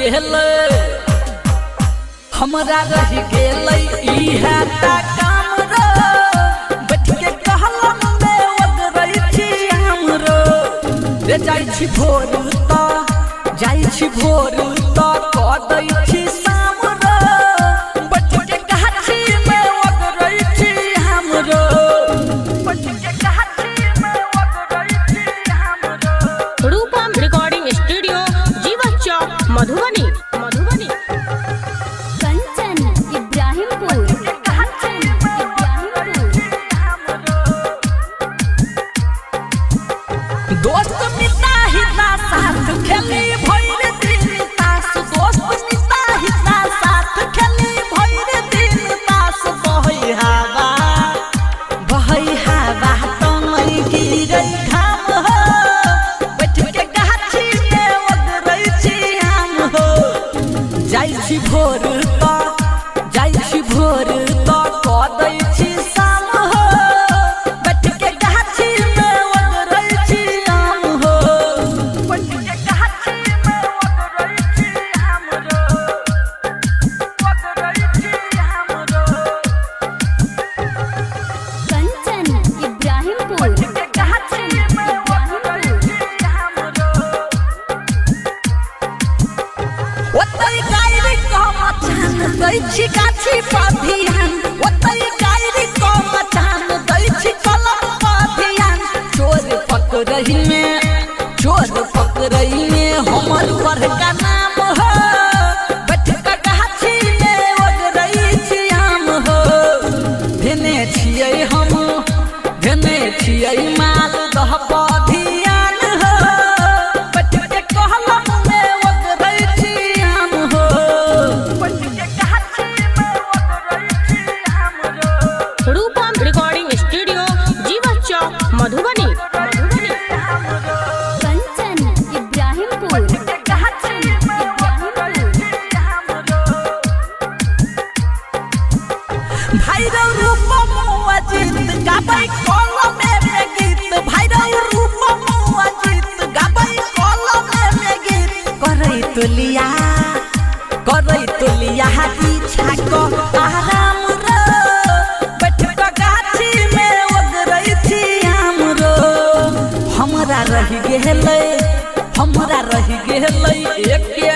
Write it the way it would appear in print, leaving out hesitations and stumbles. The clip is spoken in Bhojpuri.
गेलै हमरा रह गेलै इहे ता काम रो बैठ के कहलम में ओगरै छी हमरो रे जाइ छी भोर त जाइ छी भोर त क दै छी शाम रो बैठ के गाछी में ओगरै छी हमरो बैठ के गाछी में ओगरै छी हमरो। रूपम रिकॉर्डिंग स्टूडियो जीवन चौक मधुबनी। कंचन इब्राहिमपुर दोस्त मिता हिता साथ खेली भइर दिन तास दोस्त मिता हिता साथ खेली भइर दिन तास बहै हवा तो नहीं गिरै घाम हो बैठ के गाछी में ओगरै छी हम हो जाइ छी भोर त क दै छी शाम हो बैठ के गाछी में ओगरै छी हम हो बैठ के गाछी में ओगरै छी हमरो ओगरै छी हमरो। कंचन इब्राहिमपुर ओतै गायरी कम छान दै छी गाछी पर ध्यान ओतै गायरी कम छान दै छी कलम पर ध्यान चोर पकड़ई में हमर बड़का नाम हो बैठ के गाछी में ओगरै छी हम हो धेने छियै माल दह पर ध्यान हो बैठ के कहलम में ओगरै छी हम हो बैठ के गाछी में ओगरै छी हमरो। रूपम रिकॉर्डिंग स्टूडियो जीवन चौक मधुबनी। कंचन इब्राहिमपुर भैरव रूपम अजित गाबै कलम में गीत भैरव रूपम अजित गाबै कलम में गीत करै तोलिया इच्छा को आराम रो बैठ के गाछी में ओगरै छी हमरो हमरा रह गेलै एके